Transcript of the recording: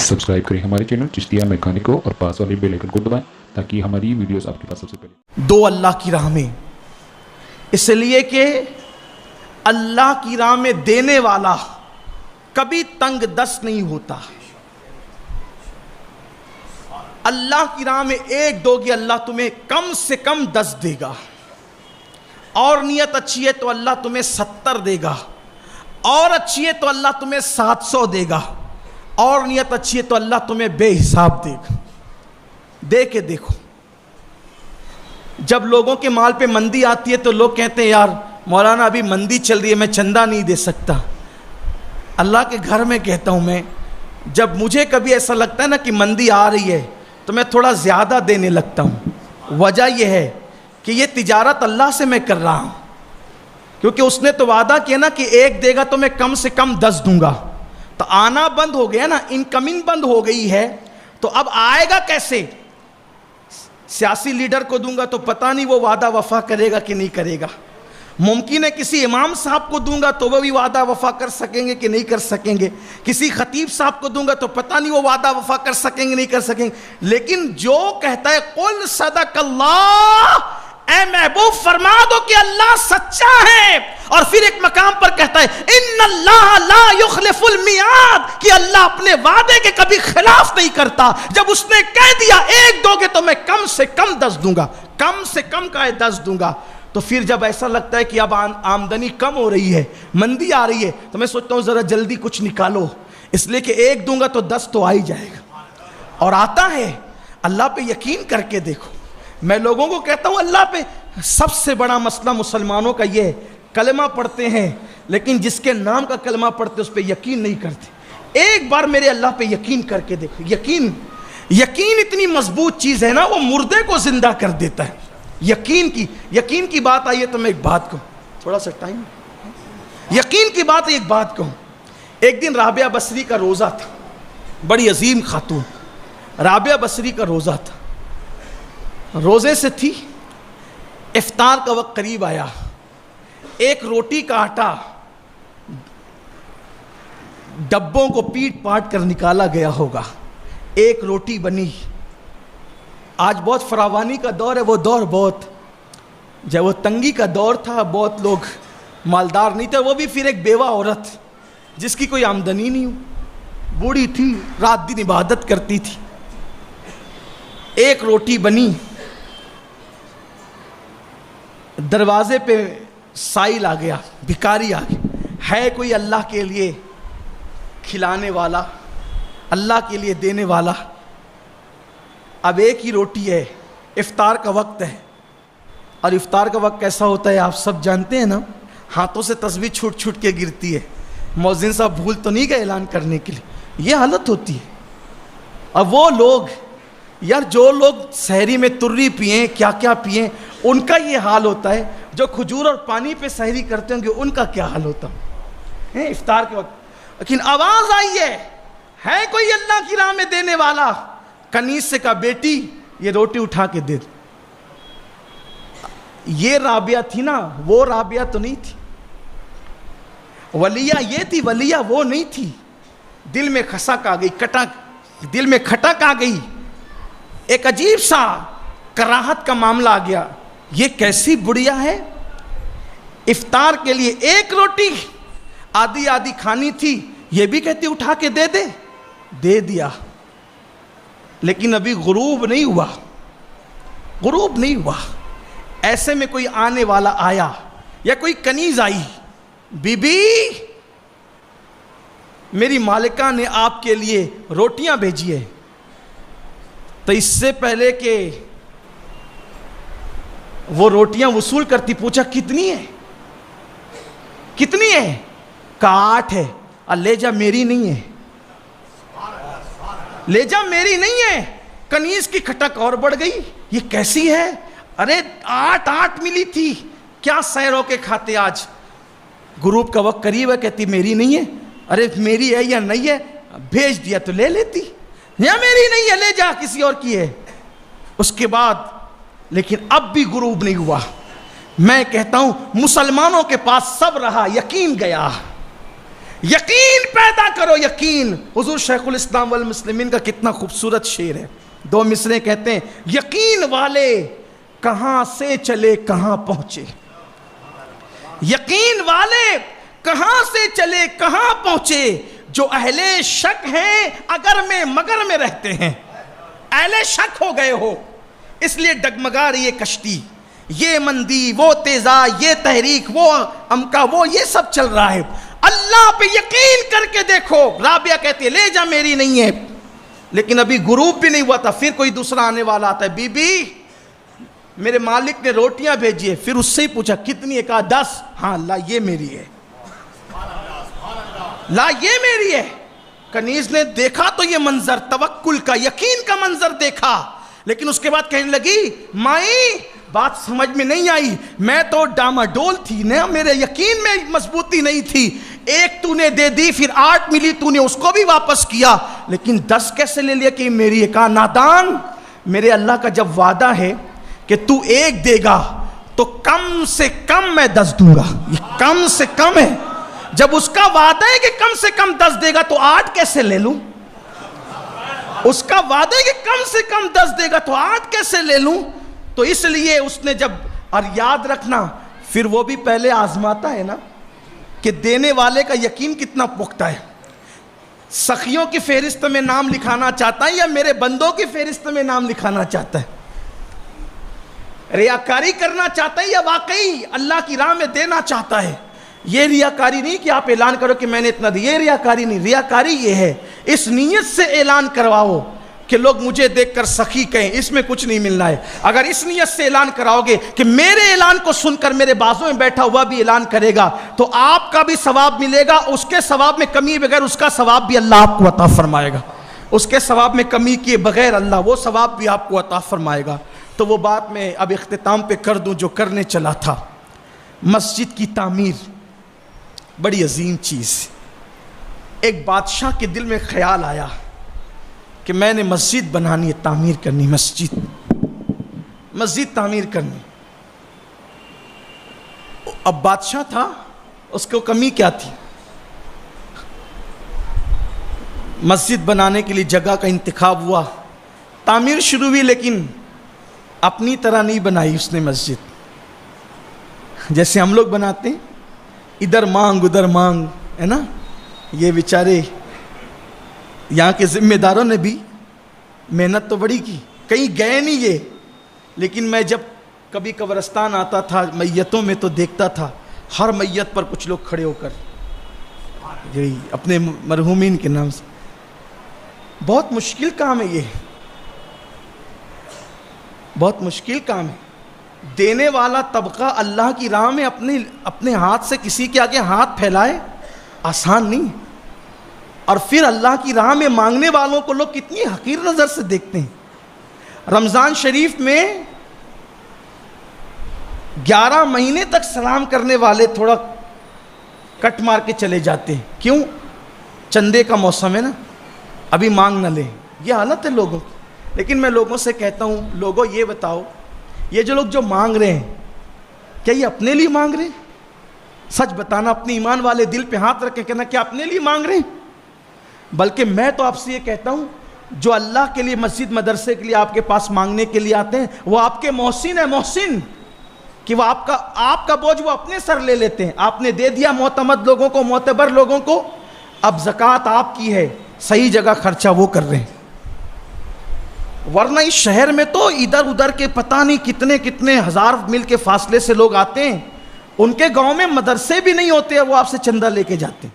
Subscribe करें हमारे channel Chishtiya mechanic को और पास वाले बेल आइकन को दबाएं ताकि हमारी वीडियोस आपके पास सबसे पहले। दो अल्लाह की राह में, इसलिए कि अल्लाह की राह में देने वाला कभी तंग दस्त नहीं होता। अल्लाह की राह में एक दोगे, अल्लाह तुम्हें कम से कम 10 देगा, और नियत अच्छी है तो अल्लाह तुम्हें 70 देगा, और अच्छी है तो अल्लाह तुम्हें 700 देगा, और नियत अच्छी है तो अल्लाह तुम्हें बेहिसाब देगा। दे के देखो, जब लोगों के माल पे मंदी आती है तो लोग कहते हैं यार मौलाना अभी मंदी चल रही है, मैं चंदा नहीं दे सकता। अल्लाह के घर में कहता हूँ मैं, जब मुझे कभी ऐसा लगता है ना कि मंदी आ रही है तो मैं थोड़ा ज़्यादा देने लगता हूँ। वजह यह है कि ये तिजारत अल्लाह से मैं कर रहा हूँ, क्योंकि उसने तो वादा किया ना कि एक देगा तो मैं कम से कम 10 दूंगा। तो आना बंद हो गया ना, इनकमिंग बंद हो गई है, तो अब आएगा कैसे? सियासी लीडर को दूंगा तो पता नहीं वो वादा वफा करेगा कि नहीं करेगा। मुमकिन है किसी इमाम साहब को दूंगा तो वो भी वादा वफा कर सकेंगे कि नहीं कर सकेंगे। किसी खतीब साहब को दूंगा तो पता नहीं वो वादा वफा कर सकेंगे नहीं कर सकेंगे। लेकिन जो कहता है कुल सदकल्लाह, ऐ महबूब फरमा दो कि अल्लाह सच्चा है, और फिर एक मकाम पर कहता है इन्नल्लाह ला युखलिफुल मियाद, कि अल्लाह अपने वादे के कभी खिलाफ नहीं करता। जब उसने कह दिया एक दोगे तो मैं कम से कम 10 दूंगा, कम से कम का 10 दूंगा, तो फिर जब ऐसा लगता है कि अब आमदनी कम हो रही है, मंदी आ रही है, तो मैं सोचता हूँ ज़रा जल्दी कुछ निकालो, इसलिए कि एक दूंगा तो 10 तो आ ही जाएगा। और आता है। अल्लाह पे यकीन करके देखो। मैं लोगों को कहता हूँ अल्लाह पे सबसे बड़ा मसला मुसलमानों का ये है, कलमा पढ़ते हैं लेकिन जिसके नाम का कलमा पढ़ते उस पर यकीन नहीं करते। एक बार मेरे अल्लाह पे यकीन करके देखो। यकीन इतनी मजबूत चीज़ है ना, वो मुर्दे को जिंदा कर देता है। यकीन की बात आई है तो मैं एक बात कहूँ, थोड़ा सा टाइम, यकीन की बात एक बात कहूँ। एक दिन राबिया बसरी का रोज़ा था, बड़ी अजीम खातून राबिया बसरी का रोज़ा था, रोज़े से थी। इफ्तार का वक्त करीब आया, एक रोटी का आटा डब्बों को पीट पाट कर निकाला गया होगा, एक रोटी बनी। आज बहुत फरावानी का दौर है, वो दौर बहुत, जब वो तंगी का दौर था, बहुत लोग मालदार नहीं थे, वो भी फिर एक बेवा औरत जिसकी कोई आमदनी नहीं हो, बूढ़ी थी, रात दिन इबादत करती थी। एक रोटी बनी, दरवाजे पे साइल आ गया, भिखारी आ गया, है कोई अल्लाह के लिए खिलाने वाला, अल्लाह के लिए देने वाला? अब एक ही रोटी है, इफ्तार का वक्त है, और इफ्तार का वक्त कैसा होता है आप सब जानते हैं ना, हाथों से तस्बीह छूट छूट के गिरती है। मौज़िन साहब भूल तो नहीं गए ऐलान करने के लिए, ये हालत होती है। अब वो लोग यार, जो लोग सहरी में तुर्री पिए, क्या क्या पिए, उनका ये हाल होता है। जो खजूर और पानी पे सहरी करते होंगे उनका क्या हाल होता है इफ्तार के वक्त। लेकिन आवाज़ आई है कोई अल्लाह की राह में देने वाला? कनीज से कहा बेटी ये रोटी उठा के दे। ये राबिया थी ना, वो राबिया तो नहीं थी। वलिया ये थी, वलिया वो नहीं थी। दिल में खसक आ गई, दिल में खटक आ गई, एक अजीब सा कराहत का मामला आ गया। ये कैसी बुढ़िया है, इफ्तार के लिए एक रोटी आधी आधी खानी थी, ये भी कहती उठा के दे दिया। लेकिन अभी गुरूब नहीं हुआ। ऐसे में कोई आने वाला आया या कोई कनीज आई, बीबी मेरी मालिका ने आपके लिए रोटियां भेजी है। तो इससे पहले कि वो रोटियां वसूल करती, पूछा कितनी है? कहा 8 है। ले जा मेरी नहीं है, ले जा मेरी नहीं है। कनीज की खटक और बढ़ गई, ये कैसी है? अरे 8 मिली थी, क्या सैर होके खाते आज? ग्रुप का वक्त करीब है, कहती मेरी नहीं है। अरे मेरी है या नहीं है, भेज दिया तो ले लेती, या मेरी नहीं है ले जा किसी और की है। उसके बाद लेकिन अब भी गुरूब नहीं हुआ। मैं कहता हूं मुसलमानों के पास सब रहा, यकीन गया। यकीन पैदा करो, यकीन। हुजूर शेखुल इस्लाम वल मुस्लिमीन का कितना खूबसूरत शेर है। दो मिसरे कहते हैं, यकीन वाले कहां से चले कहां पहुंचे, यकीन वाले कहां से चले कहां पहुंचे, जो अहले शक हैं अगर में मगर में रहते हैं। अहले शक हो गए हो इसलिए डगमगा रही है कश्ती, ये मंदी वो तेजा ये तहरीक वो अमका वो ये सब चल रहा है। अल्लाह पे यकीन करके देखो। राबिया कहती है ले जा मेरी नहीं है, लेकिन अभी गुरूब भी नहीं हुआ था, फिर कोई दूसरा आने वाला आता है, बीबी मेरे मालिक ने रोटियां भेजी है। फिर उससे ही पूछा कितनी है, कहा 10। हाँ ला ये मेरी है, ला ये मेरी है। कनीज ने देखा तो ये मंजर तवक्कुल का यकीन का मंजर देखा, लेकिन उसके बाद कहने लगी माई बात समझ में नहीं आई, मैं तो डामाडोल थी ना, मेरे यकीन में मजबूती नहीं थी। एक तूने दे दी, फिर 8 मिली, तूने उसको भी वापस किया, लेकिन 10 कैसे ले लिया कि मेरी है। कहा नादान, मेरे अल्लाह का जब वादा है कि तू 1 देगा तो कम से कम मैं 10 दूंगा। ये कम से कम है, जब उसका वादा है कि कम से कम 10 देगा तो 8 कैसे ले लूं। उसका वादा है कि कम से कम 10 देगा तो 8 कैसे ले लूं। तो इसलिए उसने जब, और याद रखना फिर वो भी पहले आजमाता है ना कि देने वाले का यकीन कितना पुख्ता है। सखियों की फेरिस्त में नाम लिखाना चाहता है या मेरे बंदों की फेरिस्त में नाम लिखाना चाहता है, रियाकारी करना चाहता है या वाकई अल्लाह की राह में देना चाहता है। ये रियाकारी नहीं कि आप ऐलान करो कि मैंने इतना दिया, ये रियाकारी नहीं। रियाकारी ये है इस नीयत से ऐलान करवाओ कि लोग मुझे देखकर सखी कहें, इसमें कुछ नहीं मिलना है। अगर इस नीयत से ऐलान कराओगे कि मेरे ऐलान को सुनकर मेरे बाजू में बैठा हुआ भी ऐलान करेगा तो आपका भी सवाब मिलेगा, उसके सवाब में कमी बगैर उसका सवाब भी अल्लाह आपको अता फरमाएगा, उसके सवाब में कमी किए बगैर अल्लाह वो सवाब भी आपको अता फरमाएगा। तो वो बात मैं अब इख्तिताम पे कर दूं जो करने चला था। मस्जिद की तामीर बड़ी अजीम चीज़। एक बादशाह के दिल में ख्याल आया कि मैंने मस्जिद बनानी है, तामीर करनी, मस्जिद तामीर करनी। अब बादशाह था, उसको कमी क्या थी, मस्जिद बनाने के लिए जगह का इंतखाब हुआ, तामीर शुरू हुई, लेकिन अपनी तरह नहीं बनाई उसने मस्जिद। जैसे हम लोग बनाते हैं, इधर मांग उधर मांग, है ना। ये बेचारे यहाँ के जिम्मेदारों ने भी मेहनत तो बड़ी की, कहीं गए नहीं ये, लेकिन मैं जब कभी कब्रिस्तान आता था मैयतों में तो देखता था हर मैयत पर कुछ लोग खड़े होकर यही अपने मरहूमीन के नाम से। बहुत मुश्किल काम है ये, बहुत मुश्किल काम है। देने वाला तबका अल्लाह की राह में अपने हाथ से किसी के आगे हाथ फैलाए, आसान नहीं। और फिर अल्लाह की राह में मांगने वालों को लोग कितनी हकीर नज़र से देखते हैं। रमज़ान शरीफ में 11 महीने तक सलाम करने वाले थोड़ा कट मार के चले जाते हैं। क्यों? चंदे का मौसम है ना, अभी मांग ना लें, ये हालत है लोगों की। लेकिन मैं लोगों से कहता हूँ, लोगों ये बताओ, ये जो लोग जो मांग रहे हैं क्या ये अपने लिए मांग रहे हैं? सच बताना, अपने ईमान वाले दिल पे हाथ रख के कहना क्या अपने लिए मांग रहे हैं? बल्कि मैं तो आपसे ये कहता हूँ, जो अल्लाह के लिए मस्जिद मदरसे के लिए आपके पास मांगने के लिए आते हैं वो आपके मोहसिन है, मोहसिन, कि वो आपका बोझ वो अपने सर ले लेते हैं। आपने दे दिया मोतमद लोगों को, मोतबर लोगों को, अब ज़कात आपकी है, सही जगह खर्चा वो कर रहे हैं। वरना इस शहर में तो इधर उधर के पता नहीं कितने कितने हजार मील के फासले से लोग आते हैं, उनके गांव में मदरसे भी नहीं होते, वो आपसे चंदा लेके जाते हैं।